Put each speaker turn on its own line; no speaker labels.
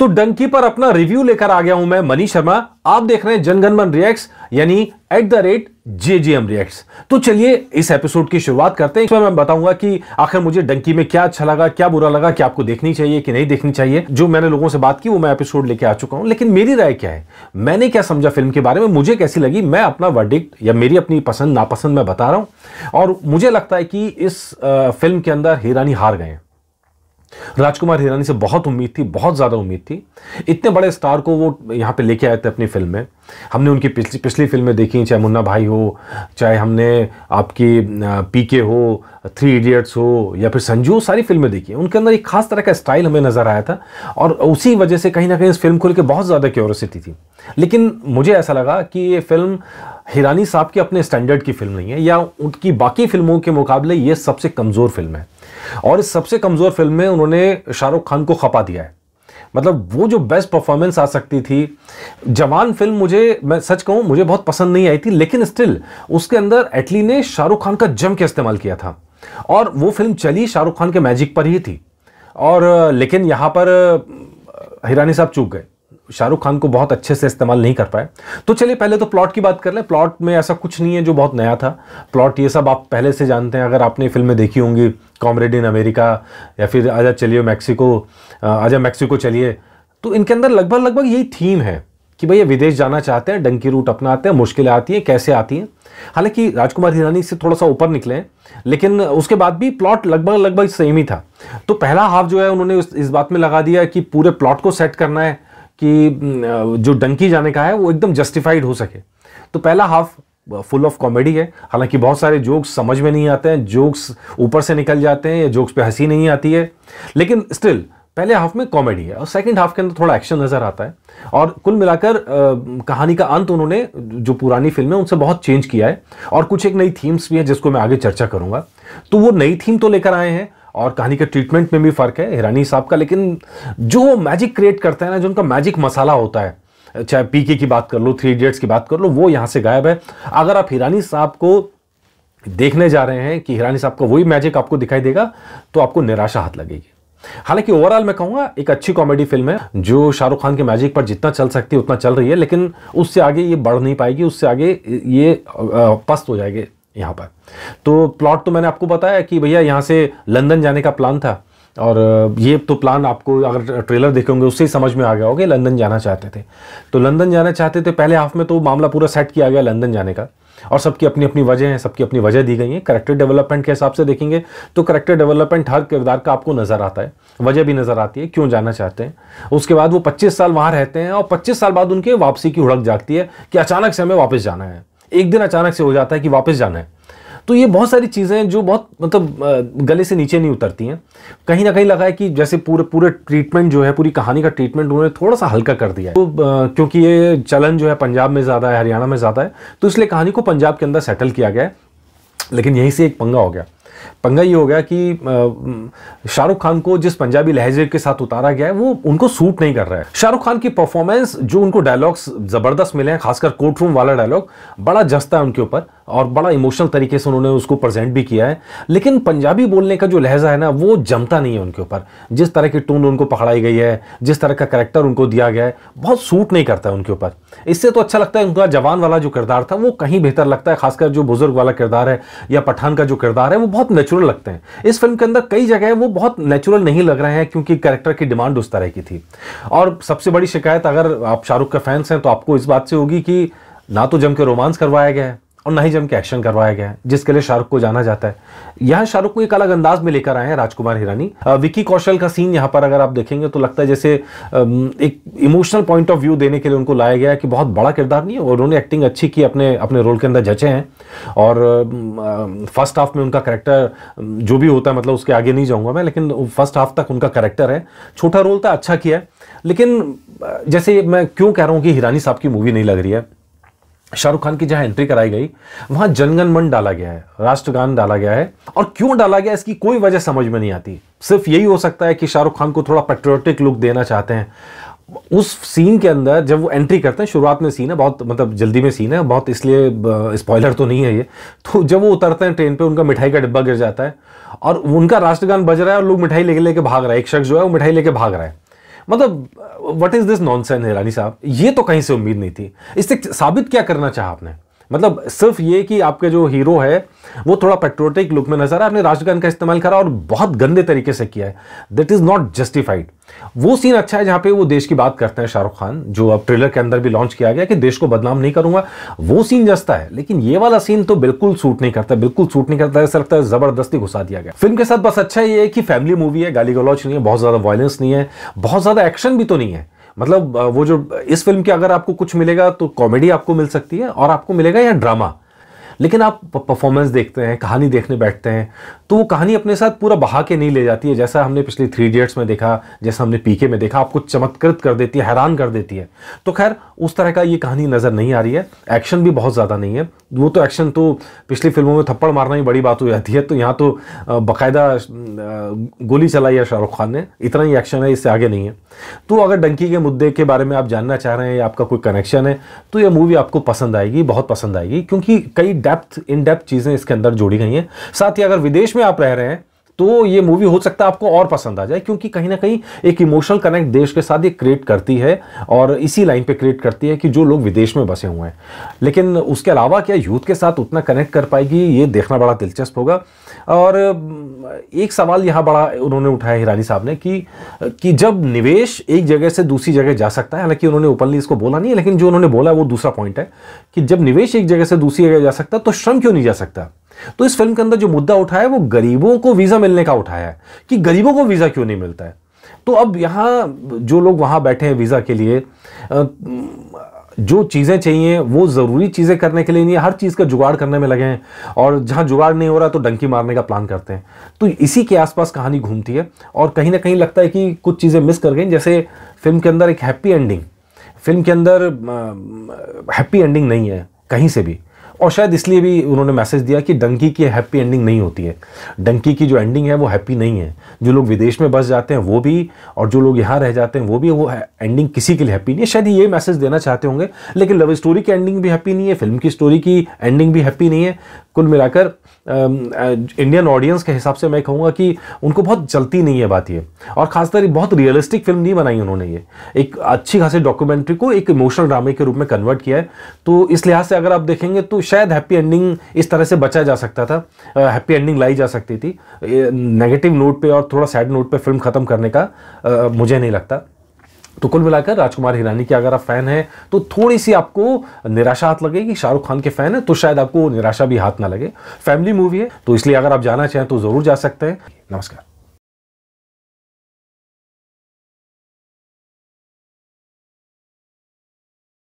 तो डंकी पर अपना रिव्यू लेकर आ गया हूं मैं मनीष शर्मा। आप देख रहे हैं जनगण मन रिएक्ट्स यानी @JGM रिएक्ट्स। तो चलिए इस एपिसोड की शुरुआत करते हैं। इसमें मैं बताऊंगा कि आखिर मुझे डंकी में क्या अच्छा लगा, क्या बुरा लगा, क्या आपको देखनी चाहिए कि नहीं देखनी चाहिए। जो मैंने लोगों से बात की वो मैं एपिसोड लेके आ चुका हूं, लेकिन मेरी राय क्या है, मैंने क्या समझा फिल्म के बारे में, मुझे कैसी लगी, मैं अपना वर्डिक्ट या मेरी अपनी पसंद नापसंद मैं बता रहा हूं। और मुझे लगता है कि इस फिल्म के अंदर हिरानी हार गए। राजकुमार हिरानी से बहुत उम्मीद थी, बहुत ज्यादा उम्मीद थी। इतने बड़े स्टार को वो यहां पे लेके आए थे अपनी फिल्म में। हमने उनकी पिछली फिल्में देखी, चाहे मुन्ना भाई हो, चाहे हमने आपकी पीके हो, 3 इडियट्स हो, या फिर संजू, सारी फिल्में देखी। उनके अंदर एक खास तरह का स्टाइल हमें नजर आया था और उसी वजह से कहीं ना कहीं इस फिल्म को लेकर बहुत ज्यादा क्यूरियोसिटी थी। लेकिन मुझे ऐसा लगा कि ये फिल्म हिरानी साहब के अपने स्टैंडर्ड की फिल्म नहीं है, या उनकी बाकी फिल्मों के मुकाबले ये सबसे कमजोर फिल्म है। और इस सबसे कमजोर फिल्म में उन्होंने शाहरुख खान को खपा दिया है। मतलब वो जो बेस्ट परफॉर्मेंस आ सकती थी, जवान फिल्म मुझे, मैं सच कहूं, मुझे बहुत पसंद नहीं आई थी, लेकिन स्टिल उसके अंदर एटली ने शाहरुख खान का जम के इस्तेमाल किया था और वो फिल्म चली शाहरुख खान के मैजिक पर ही थी। और लेकिन यहां पर हिरानी साहब चूक गए, शाहरुख खान को बहुत अच्छे से इस्तेमाल नहीं कर पाए। तो चलिए पहले तो प्लॉट की बात कर लें। प्लॉट में ऐसा कुछ नहीं है जो बहुत नया था। प्लॉट ये सब आप पहले से जानते हैं, अगर आपने फिल्में देखी होंगी, कॉमरेड इन अमेरिका या फिर आजा चलिए मैक्सिको, आजा मैक्सिको चलिए, तो इनके अंदर लगभग यही थीम है कि भैया विदेश जाना चाहते हैं, डंकी रूट अपनाते हैं, मुश्किलें आती हैं, कैसे आती हैं। हालांकि राजकुमार हिरानी से थोड़ा सा ऊपर निकले, लेकिन उसके बाद भी प्लॉट लगभग सेम ही था। तो पहला हाफ जो है उन्होंने इस बात में लगा दिया कि पूरे प्लॉट को सेट करना है कि जो डंकी जाने का है वो एकदम जस्टिफाइड हो सके। तो पहला हाफ फुल ऑफ कॉमेडी है। हालांकि बहुत सारे जोक्स समझ में नहीं आते हैं, जोक्स ऊपर से निकल जाते हैं या जोक्स पे हंसी नहीं आती है, लेकिन स्टिल पहले हाफ में कॉमेडी है और सेकंड हाफ के अंदर थोड़ा एक्शन नजर आता है। और कुल मिलाकर कहानी का अंत उन्होंने जो पुरानी फिल्म है उनसे बहुत चेंज किया है और कुछ एक नई थीम्स भी है जिसको मैं आगे चर्चा करूंगा। तो वो नई थीम तो लेकर आए हैं और कहानी के ट्रीटमेंट में भी फर्क है हिरानी साहब का, लेकिन जो मैजिक क्रिएट करते हैं ना, जो उनका मैजिक मसाला होता है, चाहे पीके की बात कर लो, 3 इडियट्स की बात कर लो, वो यहां से गायब है। अगर आप हिरानी साहब को देखने जा रहे हैं कि हिरानी साहब का वही मैजिक आपको दिखाई देगा तो आपको निराशा हाथ लगेगी। हालांकि ओवरऑल मैं कहूंगा एक अच्छी कॉमेडी फिल्म है जो शाहरुख खान के मैजिक पर जितना चल सकती है उतना चल रही है, लेकिन उससे आगे ये बढ़ नहीं पाएगी, उससे आगे ये पस्त हो जाएगी यहाँ पर। तो प्लॉट तो मैंने आपको बताया कि भैया यहाँ से लंदन जाने का प्लान था और ये तो प्लान आपको अगर ट्रेलर देखेंगे उससे ही समझ में आ गया होगा, लंदन जाना चाहते थे। तो लंदन जाना चाहते थे, पहले हाफ में तो मामला पूरा सेट किया गया लंदन जाने का और सबकी अपनी अपनी वजह है, सबकी अपनी वजह दी गई है। कैरेक्टर डेवलपमेंट के हिसाब से देखेंगे तो कैरेक्टर डेवलपमेंट हर किरदार का आपको नजर आता है, वजह भी नजर आती है क्यों जाना चाहते हैं। उसके बाद वो 25 साल वहां रहते हैं और 25 साल बाद उनके वापसी की हुड़क जागती है कि अचानक से हमें वापस जाना है। एक दिन अचानक से हो जाता है कि वापस जाना है। तो ये बहुत सारी चीजें जो बहुत मतलब गले से नीचे नहीं उतरती हैं। कहीं ना कहीं लगा है कि जैसे पूरे ट्रीटमेंट जो है, पूरी कहानी का ट्रीटमेंट उन्होंने थोड़ा सा हल्का कर दिया है। तो क्योंकि ये चलन जो है पंजाब में ज्यादा है, हरियाणा में ज्यादा है, तो इसलिए कहानी को पंजाब के अंदर सेटल किया गया है। लेकिन यहीं से एक पंगा हो गया। पंगा ये हो गया कि शाहरुख खान को जिस पंजाबी लहजे के साथ उतारा गया है वो उनको सूट नहीं कर रहा है। शाहरुख खान की परफॉर्मेंस, जो उनको डायलॉग्स जबरदस्त मिले हैं, खासकर कोर्ट रूम वाला डायलॉग बड़ा जचता है उनके ऊपर और बड़ा इमोशनल तरीके से उन्होंने उसको प्रेजेंट भी किया है। लेकिन पंजाबी बोलने का जो लहजा है ना वो जमता नहीं है उनके ऊपर। जिस तरह की टोन उनको पकड़ाई गई है, जिस तरह का कैरेक्टर उनको दिया गया है, बहुत सूट नहीं करता है उनके ऊपर। इससे तो अच्छा लगता है उनका जवान वाला जो किरदार था वो कहीं बेहतर लगता है, खासकर जो बुजुर्ग वाला किरदार है या पठान का जो किरदार है वो बहुत नेचुरल लगते हैं। इस फिल्म के अंदर कई जगह वो बहुत नेचुरल नहीं लग रहे हैं क्योंकि कैरेक्टर की डिमांड उस तरह की थी। और सबसे बड़ी शिकायत, अगर आप शाहरुख के फैंस हैं तो आपको इस बात से होगी कि ना तो जम के रोमांस करवाया गया है और ना ही जम के एक्शन करवाया गया है जिसके लिए शाहरुख को जाना जाता है। यहां शाहरुख को एक अलग अंदाज में लेकर आए हैं राजकुमार हिरानी। विकी कौशल का सीन यहां पर अगर आप देखेंगे तो लगता है जैसे एक इमोशनल पॉइंट ऑफ व्यू देने के लिए उनको लाया गया है कि बहुत बड़ा किरदार नहीं है और उन्होंने एक्टिंग अच्छी की, अपने रोल के अंदर जचे हैं। और फर्स्ट हाफ में उनका कैरेक्टर जो भी होता है, मतलब उसके आगे नहीं जाऊंगा मैं, लेकिन फर्स्ट हाफ तक उनका कैरेक्टर है, छोटा रोल था, अच्छा किया है। लेकिन जैसे मैं क्यों कह रहा हूं कि हिरानी साहब की मूवी नहीं लग रही है, शाहरुख खान की जहां एंट्री कराई गई वहां जनगण मन डाला गया है, राष्ट्रगान डाला गया है, और क्यों डाला गया इसकी कोई वजह समझ में नहीं आती। सिर्फ यही हो सकता है कि शाहरुख खान को थोड़ा पेट्रियोटिक लुक देना चाहते हैं। उस सीन के अंदर जब वो एंट्री करते हैं, शुरुआत में सीन है, बहुत मतलब जल्दी में सीन है बहुत, इसलिए स्पॉइलर तो नहीं है ये। तो जब वो उतरते हैं ट्रेन पे, उनका मिठाई का डिब्बा गिर जाता है और उनका राष्ट्रगान बज रहा है और लोग मिठाई लेके भाग रहा है। एक शख्स जो है वो मिठाई लेके भाग रहा है। मतलब what is this nonsense Hirani साहब, ये तो कहीं से उम्मीद नहीं थी। इससे साबित क्या करना चाहा आपने? मतलब सिर्फ ये कि आपके जो हीरो है वो थोड़ा पेट्रोटिक लुक में नजर आ, आपने राजगन का इस्तेमाल करा और बहुत गंदे तरीके से किया है, दैट इज नॉट जस्टिफाइड। वो सीन अच्छा है जहां पे वो देश की बात करते हैं शाहरुख खान, जो अब ट्रेलर के अंदर भी लॉन्च किया गया कि देश को बदनाम नहीं करूंगा, वो सीन जस्ता है। लेकिन ये वाला सीन तो बिल्कुल सूट नहीं करता, बिल्कुल सूट नहीं करता, ऐसा लगता है जबरदस्ती घुसा दिया गया फिल्म के साथ। बस अच्छा ये है कि फैमिली मूवी है, गाली गलौच नहीं है, बहुत ज्यादा वायलेंस नहीं है, बहुत ज्यादा एक्शन भी तो नहीं है। मतलब वो जो इस फिल्म के अगर आपको कुछ मिलेगा तो कॉमेडी आपको मिल सकती है और आपको मिलेगा या ड्रामा। लेकिन आप परफॉर्मेंस देखते हैं, कहानी देखने बैठते हैं तो वो कहानी अपने साथ पूरा बहा के नहीं ले जाती है, जैसा हमने पिछले 3 इडियट्स में देखा, जैसा हमने पीके में देखा, आपको चमत्कृत कर देती है, हैरान कर देती है। तो खैर उस तरह का ये कहानी नजर नहीं आ रही है। एक्शन भी बहुत ज़्यादा नहीं है, वो तो एक्शन तो पिछली फिल्मों में थप्पड़ मारना ही बड़ी बात हो जाती है, तो यहाँ तो बाकायदा गोली चलाई है शाहरुख खान ने, इतना ही एक्शन है, इससे आगे नहीं है। तो अगर डंकी के मुद्दे के बारे में आप जानना चाह रहे हैं या आपका कोई कनेक्शन है तो यह मूवी आपको पसंद आएगी, बहुत पसंद आएगी, क्योंकि कई इन डेप्थ चीज़ें इसके अंदर जोड़ी गई हैं। साथ ही अगर विदेश में आप रह रहे हैं तो ये मूवी हो सकता है आपको और पसंद आ जाए, क्योंकि कहीं ना कहीं एक इमोशनल कनेक्ट देश के साथ ये क्रिएट करती है और इसी लाइन पे क्रिएट करती है कि जो लोग विदेश में बसे हुए हैं। लेकिन उसके अलावा क्या यूथ के साथ उतना कनेक्ट कर पाएगी, ये देखना बड़ा दिलचस्प होगा। और एक सवाल यहाँ बड़ा उन्होंने उठाया हिरानी साहब ने कि जब निवेश एक जगह से दूसरी जगह जा सकता है, हालांकि उन्होंने ओपनली इसको बोला नहीं है, लेकिन जो उन्होंने बोला वो दूसरा पॉइंट है कि जब निवेश एक जगह से दूसरी जगह जा सकता है तो श्रम क्यों नहीं जा सकता। तो इस फिल्म के अंदर जो मुद्दा उठाया है वो गरीबों को वीजा मिलने का उठाया है कि गरीबों को वीजा क्यों नहीं मिलता है। तो अब यहां जो लोग वहां बैठे हैं वीजा के लिए, जो चीजें चाहिए वो जरूरी चीजें करने के लिए नहीं, हर चीज का जुगाड़ करने में लगे हैं, और जहां जुगाड़ नहीं हो रहा तो डंकी मारने का प्लान करते हैं। तो इसी के आसपास कहानी घूमती है और कहीं ना कहीं लगता है कि कुछ चीजें मिस कर गई। जैसे फिल्म के अंदर एक हैप्पी एंडिंग, फिल्म के अंदर हैप्पी एंडिंग नहीं है कहीं से भी, और शायद इसलिए भी उन्होंने मैसेज दिया कि डंकी की हैप्पी एंडिंग नहीं होती है। डंकी की जो एंडिंग है वो हैप्पी नहीं है, जो लोग विदेश में बस जाते हैं वो भी, और जो लोग यहाँ रह जाते हैं वो भी, वो एंडिंग किसी के लिए हैप्पी नहीं है। शायद ये मैसेज देना चाहते होंगे, लेकिन लव स्टोरी की एंडिंग भी हैप्पी नहीं है, फिल्म की स्टोरी की एंडिंग भी हैप्पी नहीं है। कुल मिलाकर इंडियन ऑडियंस के हिसाब से मैं कहूँगा कि उनको बहुत चलती नहीं है बात ये, और खासकर बहुत रियलिस्टिक फिल्म नहीं बनाई उन्होंने। ये एक अच्छी खासी डॉक्यूमेंट्री को एक इमोशनल ड्रामे के रूप में कन्वर्ट किया है। तो इस लिहाज से अगर आप देखेंगे तो शायद हैप्पी एंडिंग इस तरह से बचा जा सकता था, हैप्पी एंडिंग लाई जा सकती थी। नेगेटिव नोट पे और थोड़ा सैड नोट पे फिल्म खत्म करने का मुझे नहीं लगता। तो कुल मिलाकर राजकुमार हिरानी के अगर आप फैन हैं तो थोड़ी सी आपको निराशा हाथ लगेगी, शाहरुख खान के फैन है तो शायद आपको निराशा भी हाथ ना लगे। फैमिली मूवी है तो इसलिए अगर आप जाना चाहें तो जरूर जा सकते हैं। नमस्कार।